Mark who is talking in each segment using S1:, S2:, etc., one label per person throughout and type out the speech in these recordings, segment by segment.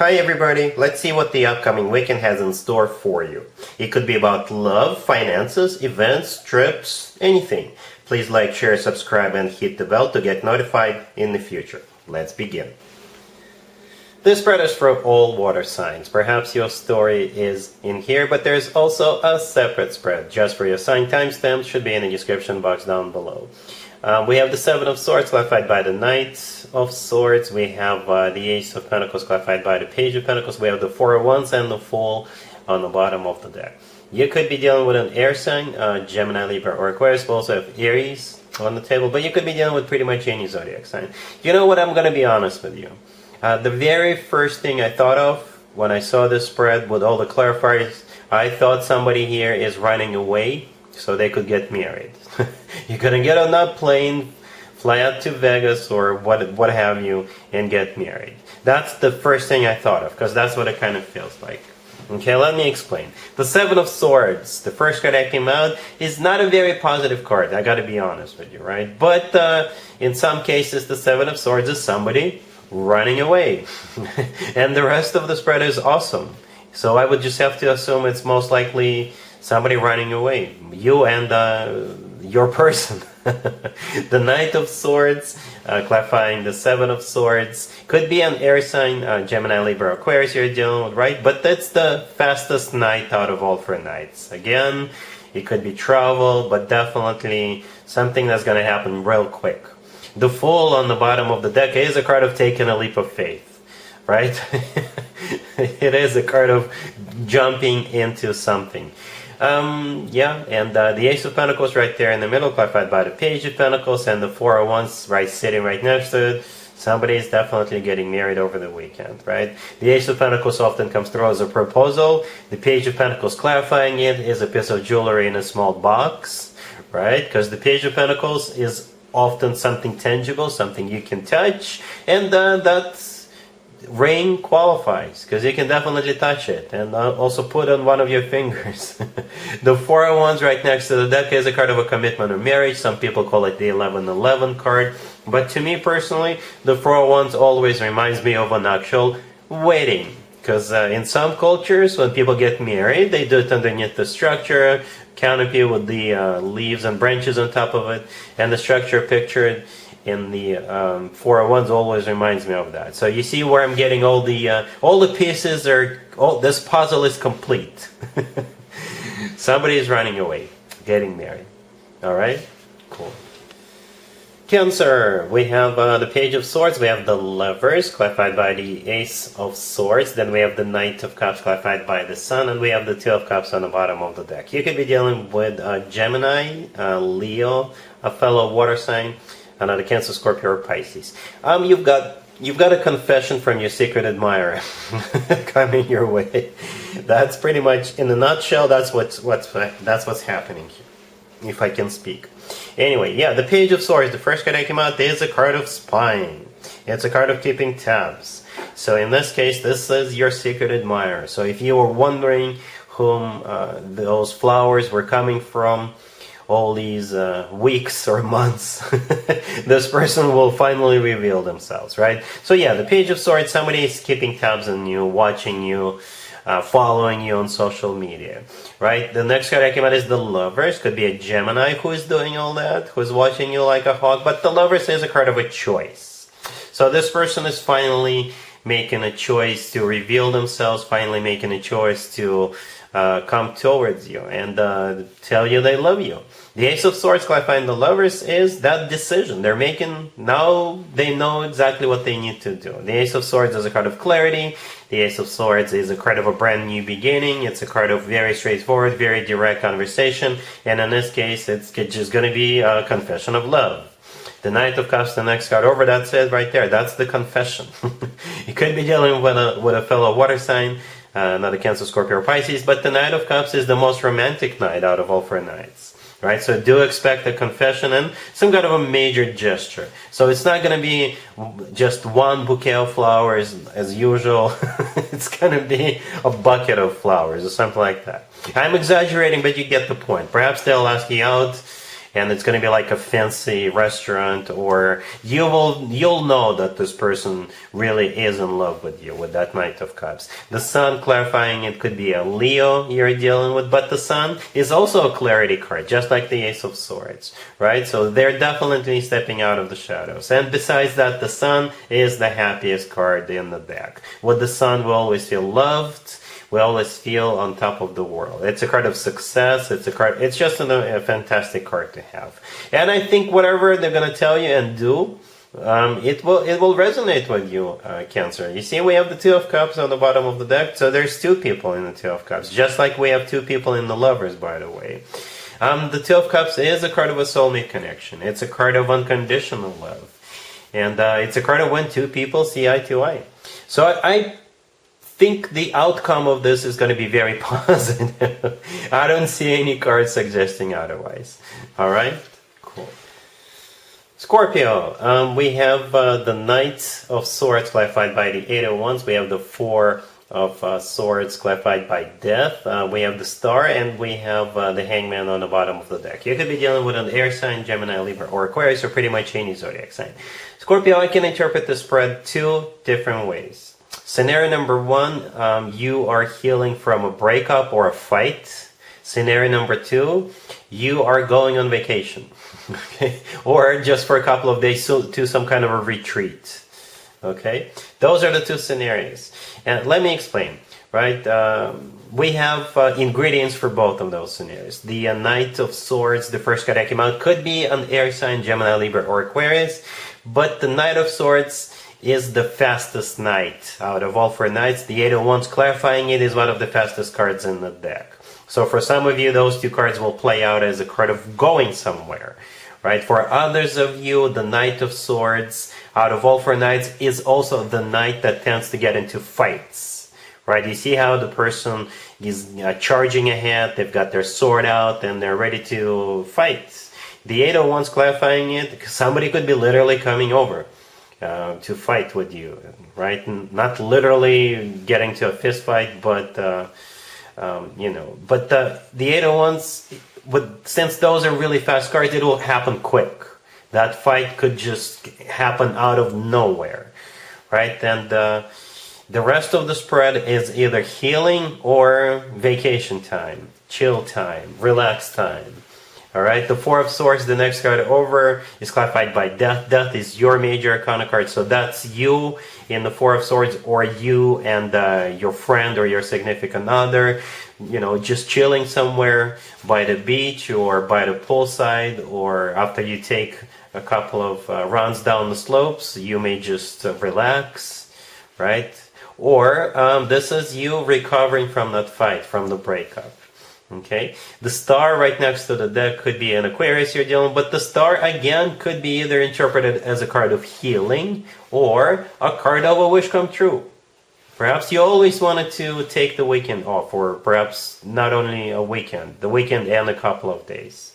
S1: Hi everybody, let's see what the upcoming weekend has in store for you. It could be about love, finances, events, trips, anything. Please like, share, subscribe and hit the bell to get notified in the future. Let's begin. This spread is for all water signs. Perhaps your story is in here, but there's also a separate spread just for your sign. Timestamps should be in the description box down below. We have the Seven of Swords clarified by the Knight of Swords. We have the Ace of Pentacles clarified by the Page of Pentacles. We have the Four of Wands and the Fool on the bottom of the deck. You could be dealing with an air sign, Gemini, Libra, or Aquarius. We also have Aries on the table, but you could be dealing with pretty much any zodiac sign. You know what? I'm going to be honest with you. The very first thing I thought of when I saw this spread with all the clarifiers, I thought somebody here is running away so they could get married. You're gonna get on that plane, fly out to Vegas or what have you, and get married. That's the first thing I thought of, because that's what it kind of feels like. Okay, let me explain. The Seven of Swords, the first card that came out, is not a very positive card. I gotta be honest with you, right? But in some cases, the Seven of Swords is somebody running away. And the rest of the spread is awesome. So I would just have to assume it's most likely somebody running away. You and your person. The Knight of Swords, clarifying the Seven of Swords. Could be an air sign, Gemini, Libra, Aquarius you're dealing with, right? But that's the fastest knight out of all four knights. Again, it could be travel, but definitely something that's going to happen real quick. The Fool on the bottom of the deck is a card of taking a leap of faith, right? It is a card of jumping into something. Yeah, and the Ace of Pentacles right there in the middle, clarified by the Page of Pentacles, and the Four of Wands right sitting right next to it. Somebody is definitely getting married over the weekend, right? The Ace of Pentacles often comes through as a proposal. The Page of Pentacles clarifying it is a piece of jewelry in a small box, right? Because the Page of Pentacles is often something tangible, something you can touch, and that ring qualifies because you can definitely touch it and also put on one of your fingers. The Four of Wands right next to the deck is a card of a commitment or marriage. Some people call it the 1111 card, but to me personally, the Four of Wands always reminds me of an actual wedding. Because in some cultures, when people get married, they do it underneath the structure, canopy with the leaves and branches on top of it, and the structure pictured in the Four of Wands always reminds me of that. So you see where I'm getting all the pieces are. This puzzle is complete. Somebody is running away, getting married. All right, cool. Cancer, we have the Page of Swords, we have the Lovers, clarified by the Ace of Swords, then we have the Knight of Cups, clarified by the Sun, and we have the Two of Cups on the bottom of the deck. You could be dealing with Gemini, Leo, a fellow water sign, another Cancer, Scorpio, or Pisces. You've got a confession from your secret admirer coming your way. That's pretty much, in a nutshell, that's what's happening here, if I can speak. Anyway, yeah, the Page of Swords, the first card that came out, is a card of spying. It's a card of keeping tabs. So in this case, this is your secret admirer. So if you were wondering whom those flowers were coming from all these weeks or months, this person will finally reveal themselves, right? So yeah, the Page of Swords, somebody is keeping tabs on you, watching you, following you on social media, right? The next card that came out is the Lovers. Could be a Gemini who is doing all that, who's watching you like a hawk, but the Lovers is a card of a choice. So this person is finally making a choice to reveal themselves, finally making a choice to come towards you and tell you they love you. The Ace of Swords, clarifying the Lovers, is that decision. They're making, now they know exactly what they need to do. The Ace of Swords is a card of clarity. The Ace of Swords is a card of a brand new beginning. It's a card of very straightforward, very direct conversation. And in this case, it's just going to be a confession of love. The Knight of Cups, the next card over, that's it right there. That's the confession. You could be dealing with a fellow water sign, not a Cancer, Scorpio, or Pisces, but the Knight of Cups is the most romantic knight out of all four knights. Right, so do expect a confession and some kind of a major gesture. So it's not going to be just one bouquet of flowers as usual. It's going to be a bucket of flowers or something like that. I'm exaggerating, but you get the point. Perhaps they'll ask you out and it's going to be like a fancy restaurant, or you'll know that this person really is in love with you with that Knight of Cups. The Sun, clarifying, it could be a Leo you're dealing with, but the Sun is also a clarity card, just like the Ace of Swords, right? So they're definitely stepping out of the shadows. And besides that, the Sun is the happiest card in the deck. With the Sun, we always feel loved. We always feel on top of the world. It's a card of success. It's just a fantastic card to have. And I think whatever they're going to tell you and do, it will resonate with you, Cancer. You see, we have the Two of Cups on the bottom of the deck, so there's two people in the Two of Cups, just like we have two people in the Lovers, by the way. The Two of Cups is a card of a soulmate connection. It's a card of unconditional love. And it's a card of when two people see eye to eye. So I think the outcome of this is going to be very positive. I don't see any cards suggesting otherwise. All right? Cool. Scorpio, we have the Knight of Swords clarified by the Eight of Wands. We have the Four of Swords clarified by Death. We have the Star, and we have the Hangman on the bottom of the deck. You could be dealing with an air sign, Gemini, Libra, or Aquarius, or pretty much any zodiac sign. Scorpio, I can interpret the spread two different ways. Scenario number one, you are healing from a breakup or a fight. Scenario number two, you are going on vacation. Okay? Or just for a couple of days to some kind of a retreat. Okay? Those are the two scenarios. And let me explain. Right? We have ingredients for both of those scenarios. The Knight of Swords, the first card that came out, could be an air sign, Gemini, Libra, or Aquarius. But the Knight of Swords is the fastest knight out of all four knights. The Eight of Wands, clarifying it, is one of the fastest cards in the deck. So for some of you, those two cards will play out as a card of going somewhere, right? For others of you, the Knight of Swords, out of all four knights, is also the knight that tends to get into fights, right? You see how the person is charging ahead, they've got their sword out, and they're ready to fight. The Eight of Wands, clarifying it, somebody could be literally coming over to fight with you, right? Not literally getting to a fist fight, but But the Eight of Wands, since those are really fast cards, it will happen quick. That fight could just happen out of nowhere, right? And the rest of the spread is either healing or vacation time, chill time, relax time. All right, the Four of Swords, the next card over, is clarified by Death. Death is your major arcana card, so that's you in the Four of Swords, or you and your friend or your significant other, just chilling somewhere by the beach or by the poolside, or after you take a couple of runs down the slopes, you may just relax, right? Or this is you recovering from that fight, from the breakup. Okay, the Star right next to the deck could be an Aquarius you're dealing with, but the Star again could be either interpreted as a card of healing or a card of a wish come true. Perhaps you always wanted to take the weekend off, or perhaps not only a weekend, the weekend and a couple of days,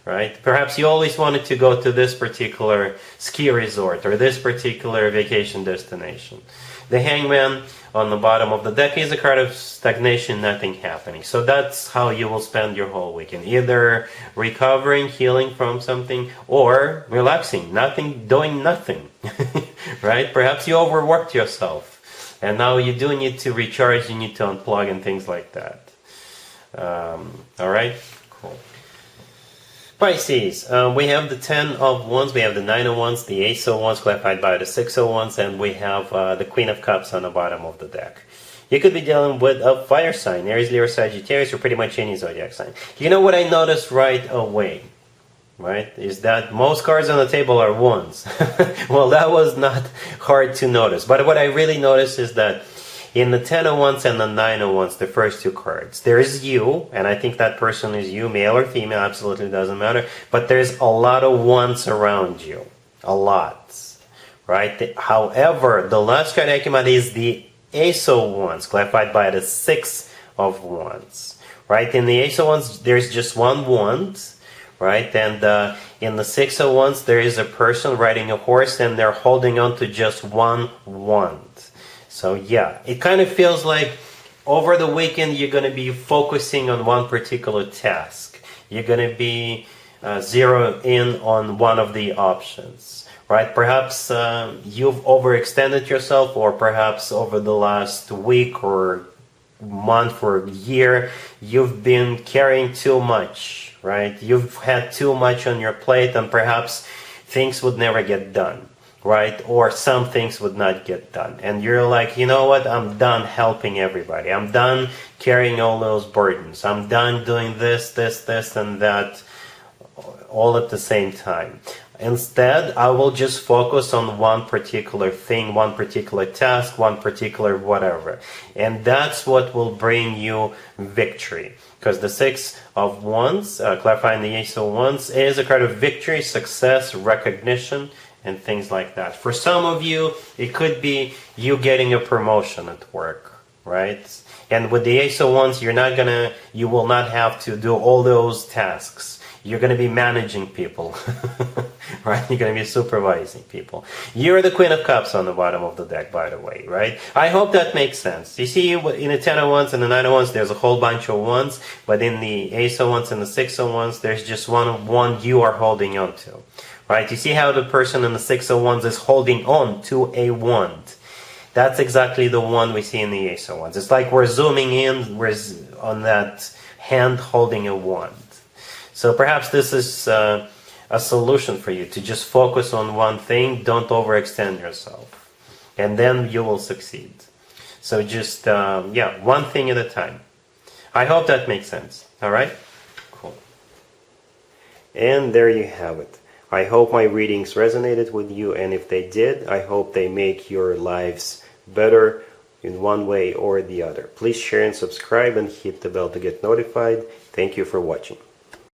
S1: right? Perhaps you always wanted to go to this particular ski resort or this particular vacation destination. The Hangman on the bottom of the deck is a card of stagnation, nothing happening. So that's how you will spend your whole weekend. Either recovering, healing from something, or relaxing, doing nothing. Right? Perhaps you overworked yourself, and now you do need to recharge, you need to unplug and things like that. Alright? Cool. Pisces, we have the Ten of Wands, we have the Nine of Wands, the Ace of Wands clarified by the Six of Wands, and we have the Queen of Cups on the bottom of the deck. You could be dealing with a fire sign, Aries, Leo, Sagittarius, or pretty much any zodiac sign. You know what I noticed right away, right, is that most cards on the table are ones. Well, that was not hard to notice, but what I really noticed is that in the Ten of Wands and the Nine of Wands, the first two cards, there's you, and I think that person is you, male or female, absolutely doesn't matter, but there's a lot of wands around you. A lot. Right? However, the last card that came out is the Ace of Wands, clarified by the Six of Wands. Right? In the Ace of Wands, there's just one wand, right? And in the Six of Wands, there is a person riding a horse, and they're holding on to just one wand. So yeah, it kind of feels like over the weekend you're going to be focusing on one particular task. You're going to be zero in on one of the options, right? Perhaps you've overextended yourself, or perhaps over the last week or month or year, you've been carrying too much, right? You've had too much on your plate, and perhaps things would never get done, right? Or some things would not get done. And you're like, you know what? I'm done helping everybody. I'm done carrying all those burdens. I'm done doing this, and that all at the same time. Instead, I will just focus on one particular thing, one particular task, one particular whatever. And that's what will bring you victory. Because the Six of Wands, clarifying the Ace of Wands, is a card of victory, success, recognition, and things like that. For some of you, it could be you getting a promotion at work, right? And with the Ace of Wands, you will not have to do all those tasks. You're going to be managing people, right? You're going to be supervising people. You're the Queen of Cups on the bottom of the deck, by the way, right? I hope that makes sense. You see, in the Ten of Wands and the Nine of Wands, there's a whole bunch of wands, but in the Ace of Wands and the Six of Wands, there's just one you are holding on to, right? You see how the person in the Six of Wands is holding on to a wand. That's exactly the one we see in the Ace of Wands. It's like we're zooming in, we're on that hand holding a wand. So perhaps this is a solution for you, to just focus on one thing, don't overextend yourself, and then you will succeed. So just, one thing at a time. I hope that makes sense. All right? Cool. And there you have it. I hope my readings resonated with you, and if they did, I hope they make your lives better in one way or the other. Please share and subscribe and hit the bell to get notified. Thank you for watching.